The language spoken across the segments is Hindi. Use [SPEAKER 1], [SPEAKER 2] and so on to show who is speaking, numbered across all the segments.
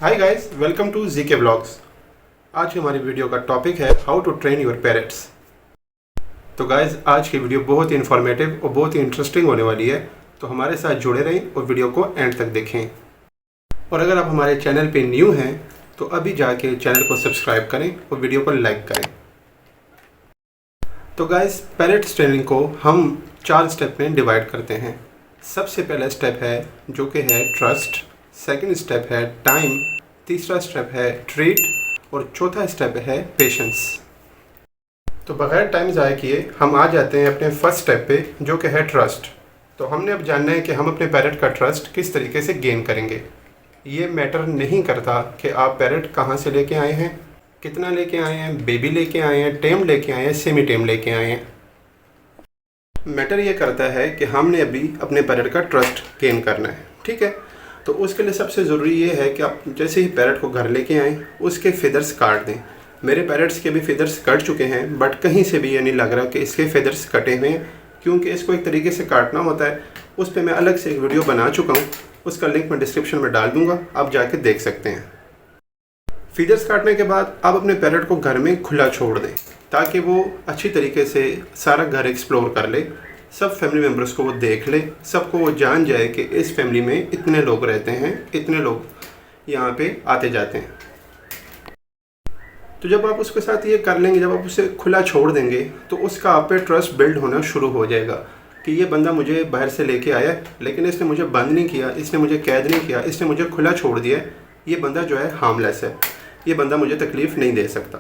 [SPEAKER 1] Hi guys, welcome to GK blogs. आज की हमारी वीडियो का टॉपिक है how to train your parrots. तो गाइस, आज की वीडियो बहुत ही इन्फॉर्मेटिव और बहुत ही इंटरेस्टिंग होने वाली है, तो हमारे साथ जुड़े रहें और वीडियो को एंड तक देखें। और अगर आप हमारे चैनल पे न्यू हैं तो अभी जाके चैनल को सब्सक्राइब करें और वीडियो को लाइक करें। तो गाइस, पेरेट्स ट्रेनिंग को हम 4 स्टेप में डिवाइड करते हैं। सबसे पहला स्टेप है जो कि है ट्रस्ट, सेकंड स्टेप है टाइम, तीसरा स्टेप है ट्रीट और चौथा स्टेप है पेशेंस। तो बगैर टाइम ज़ाया किए हम आ जाते हैं अपने फर्स्ट स्टेप पे जो कि है ट्रस्ट। तो हमने अब जानना है कि हम अपने पेरेट का ट्रस्ट किस तरीके से गेन करेंगे। ये मैटर नहीं करता कि आप पेरेट कहाँ से लेके आए हैं, कितना लेके आए हैं, बेबी लेके आए हैं, टेम लेके आए हैं, सेमी टेम लेके आए हैं। मैटर ये करता है कि हमने अभी अपने पेरेट का ट्रस्ट गेन करना है, ठीक है। तो उसके लिए सबसे ज़रूरी ये है कि आप जैसे ही पैरेट को घर लेके आएँ उसके फेदर्स काट दें। मेरे पैरेट्स के भी फेदर्स कट चुके हैं, बट कहीं से भी ये नहीं लग रहा कि इसके फेदर्स कटे हुए हैं, क्योंकि इसको एक तरीके से काटना होता है। उस पर मैं अलग से एक वीडियो बना चुका हूँ, उसका लिंक मैं डिस्क्रिप्शन में डाल दूँगा, आप जाके देख सकते हैं। फीदर्स काटने के बाद आप अपने पैरेट को घर में खुला छोड़ दें ताकि वो अच्छी तरीके से सारा घर एक्सप्लोर कर ले, सब फैमिली मेम्बर्स को वो देख ले, सबको वो जान जाए कि इस फैमिली में इतने लोग रहते हैं, इतने लोग यहाँ पे आते जाते हैं। तो जब आप उसके साथ ये कर लेंगे, जब आप उसे खुला छोड़ देंगे तो उसका आप पे ट्रस्ट बिल्ड होना शुरू हो जाएगा कि ये बंदा मुझे बाहर से लेके आया है, लेकिन इसने मुझे बंद नहीं किया, इसने मुझे कैद नहीं किया, इसने मुझे खुला छोड़ दिया। ये बंदा जो है हार्मलेस है, ये बंदा मुझे तकलीफ़ नहीं दे सकता।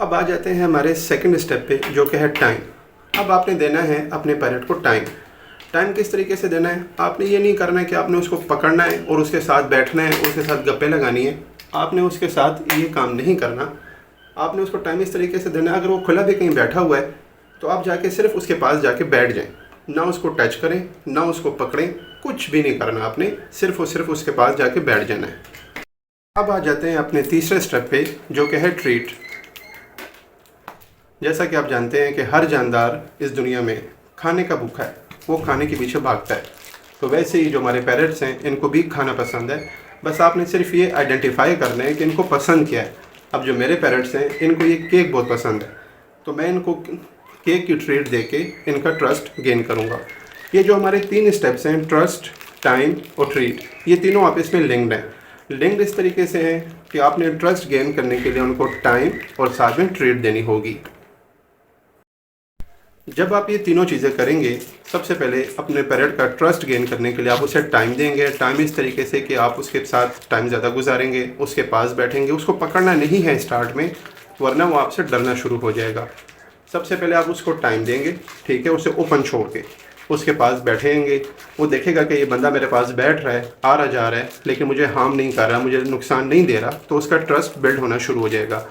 [SPEAKER 1] अब आ जाते हैं हमारे सेकंड स्टेप पे जो कि है टाइम। अब आपने देना है अपने पैरेट को टाइम। टाइम किस तरीके से देना है? आपने ये नहीं करना है कि आपने उसको पकड़ना है और उसके साथ बैठना है, उसके साथ गप्पे लगानी है। आपने उसके साथ ये काम नहीं करना। आपने उसको टाइम इस तरीके से देना है, अगर वो खुला भी कहीं बैठा हुआ है तो आप जाके सिर्फ उसके पास जाके बैठ जाएं, ना उसको टच करें, ना उसको पकड़ें, कुछ भी नहीं करना आपने, सिर्फ और सिर्फ उसके पास जाके बैठ जाना है। अब आ जाते हैं अपने तीसरे स्टेप पे जो कि है ट्रीट। जैसा कि आप जानते हैं कि हर जानदार इस दुनिया में खाने का भूखा है, वो खाने के पीछे भागता है। तो वैसे ही जो हमारे पेरेट्स हैं इनको भी खाना पसंद है, बस आपने सिर्फ ये आइडेंटिफाई करना है कि इनको पसंद क्या है। अब जो मेरे पेरेट्स हैं इनको ये केक बहुत पसंद है, तो मैं इनको केक की ट्रीट दे के इनका ट्रस्ट गेन करूँगा। ये जो हमारे 3 स्टेप्स हैं, ट्रस्ट, टाइम और ट्रीट, ये तीनों आपस में लिंक्ड हैं। लिंक्ड इस तरीके से हैं कि आपने ट्रस्ट गेन करने के लिए उनको टाइम और साथ में ट्रीट देनी होगी। जब आप ये तीनों चीज़ें करेंगे, सबसे पहले अपने पेरेट का ट्रस्ट गेन करने के लिए आप उसे टाइम देंगे। टाइम इस तरीके से कि आप उसके साथ टाइम ज़्यादा गुजारेंगे, उसके पास बैठेंगे, उसको पकड़ना नहीं है स्टार्ट में, वरना वो आपसे डरना शुरू हो जाएगा। सबसे पहले आप उसको टाइम देंगे, ठीक है, उसे ओपन छोड़ के उसके पास बैठेंगे। वो देखेगा कि ये बंदा मेरे पास बैठ रहा है, आ रहा जा रहा है, लेकिन मुझे हार्म नहीं कर रहा, मुझे नुकसान नहीं दे रहा, तो उसका ट्रस्ट बिल्ड होना शुरू हो जाएगा।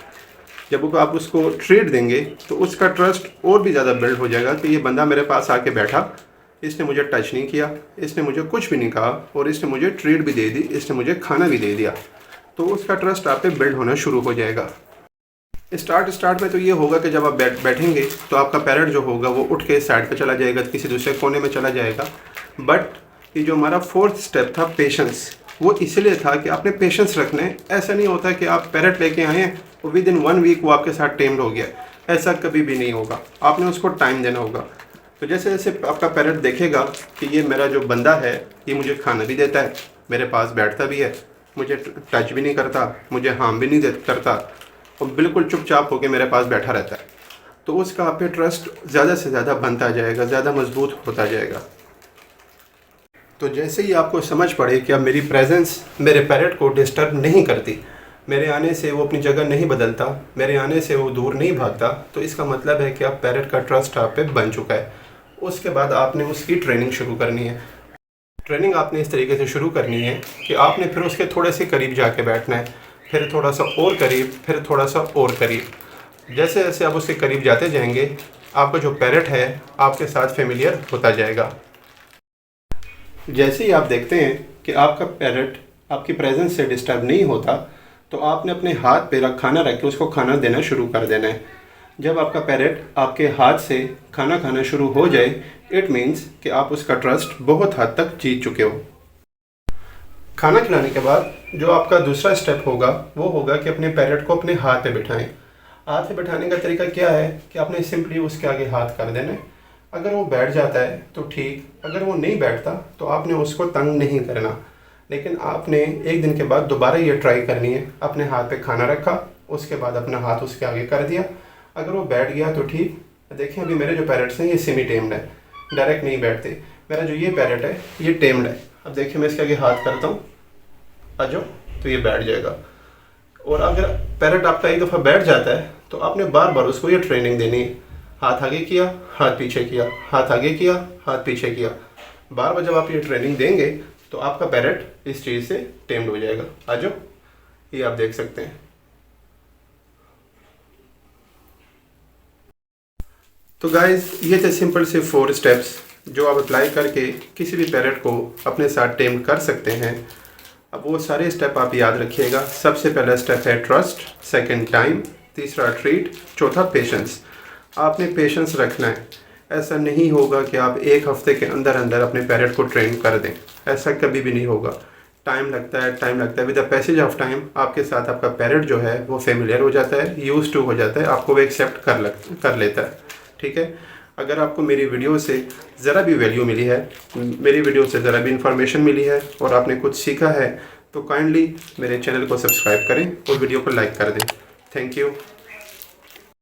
[SPEAKER 1] जब आप उसको ट्रीट देंगे तो उसका ट्रस्ट और भी ज़्यादा बिल्ड हो जाएगा कि ये बंदा मेरे पास आके बैठा, इसने मुझे टच नहीं किया, इसने मुझे कुछ भी नहीं कहा और इसने मुझे ट्रीट भी दे दी, इसने मुझे खाना भी दे दिया। तो उसका ट्रस्ट आप पे बिल्ड होना शुरू हो जाएगा। स्टार्ट में तो ये होगा कि जब आप बैठेंगे तो आपका पैरेट जो होगा वो उठ के साइड पे चला जाएगा, किसी दूसरे कोने में चला जाएगा। बट ये जो हमारा फोर्थ स्टेप था पेशेंस, वो इसलिए था कि आपने पेशेंस रखना है। ऐसा नहीं होता कि आप पैरेट लेके आए हैं और विद इन 1 वीक वो आपके साथ टेम्ड हो गया, ऐसा कभी भी नहीं होगा। आपने उसको टाइम देना होगा। तो जैसे जैसे आपका पैरेट देखेगा कि ये मेरा जो बंदा है ये मुझे खाना भी देता है, मेरे पास बैठता भी है, मुझे टच भी नहीं करता, मुझे हार्म भी नहीं करता और बिल्कुल चुपचाप होकर मेरे पास बैठा रहता है, तो उसका आप पे ट्रस्ट ज़्यादा से ज़्यादा बनता जाएगा, ज़्यादा मजबूत होता जाएगा। तो जैसे ही आपको समझ पड़े कि अब मेरी प्रेजेंस मेरे पैरेट को डिस्टर्ब नहीं करती, मेरे आने से वो अपनी जगह नहीं बदलता, मेरे आने से वो दूर नहीं भागता, तो इसका मतलब है कि आप पैरेट का ट्रस्ट आप पे बन चुका है। उसके बाद आपने उसकी ट्रेनिंग शुरू करनी है। ट्रेनिंग आपने इस तरीके से शुरू करनी है कि आपने फिर उसके थोड़े से करीब जाके बैठना है, फिर थोड़ा सा और करीब, फिर थोड़ा सा और करीब। जैसे जैसे आप उसके करीब जाते जाएंगे, आपका जो पैरेट है आपके साथ फेमिलियर होता जाएगा। जैसे ही आप देखते हैं कि आपका पैरेट आपकी प्रेजेंस से डिस्टर्ब नहीं होता, तो आपने अपने हाथ पे खाना रख के उसको खाना देना शुरू कर देना है। जब आपका पैरेट आपके हाथ से खाना खाना शुरू हो जाए, इट मीन्स कि आप उसका ट्रस्ट बहुत हद तक जीत चुके हो। खाना खिलाने के बाद जो आपका दूसरा स्टेप होगा वो होगा कि अपने पैरेट को अपने हाथ पे बिठाएं। हाथ पे बिठाने का तरीका क्या है कि आपने सिंपली उसके आगे हाथ कर देना है। अगर वो बैठ जाता है तो ठीक, अगर वो नहीं बैठता तो आपने उसको तंग नहीं करना। लेकिन आपने एक दिन के बाद दोबारा ये ट्राई करनी है। अपने हाथ पे खाना रखा, उसके बाद अपना हाथ उसके आगे कर दिया। अगर वो बैठ गया तो ठीक। देखें अभी मेरे जो पैरेट्स हैं ये सेमी टेम्ड है, डायरेक्ट नहीं बैठते। मेरा जो ये पैरेट है ये टेम्ड है। अब देखिए मैं इसके आगे हाथ करता हूँ, आ जाओ, तो ये बैठ जाएगा। और अगर पैरेट आपका एक दफ़ा बैठ जाता है तो आपने बार बार उसको ये ट्रेनिंग देनी है। हाथ आगे किया, हाथ पीछे किया, हाथ आगे किया, हाथ पीछे किया। बार बार जब आप ये ट्रेनिंग देंगे तो आपका पैरेट इस चीज़ से टेम्ड हो जाएगा। आ जाओ, ये आप देख सकते हैं। तो गाइस ये थे सिंपल से 4 स्टेप्स जो आप अप्लाई करके किसी भी पैरेट को अपने साथ टेम्ड कर सकते हैं। अब वो सारे स्टेप आप याद रखिएगा। सबसे पहला स्टेप है ट्रस्ट, सेकंड टाइम, तीसरा ट्रीट, चौथा पेशेंस। आपने पेशेंस रखना है। ऐसा नहीं होगा कि आप एक हफ्ते के अंदर अंदर अपने पैरेट को ट्रेन कर दें, ऐसा कभी भी नहीं होगा। टाइम लगता है, टाइम लगता है। With the passage of time आपके साथ आपका पैरेट जो है वो फेमिलियर हो जाता है, यूज टू हो जाता है, आपको वो एक्सेप्ट कर लेता है। ठीक है। अगर आपको मेरी वीडियो से ज़रा भी वैल्यू मिली है, मेरी वीडियो से ज़रा भी इंफॉर्मेशन मिली है और आपने कुछ सीखा है तो काइंडली मेरे चैनल को सब्सक्राइब करें और वीडियो को लाइक कर दें। Thank you.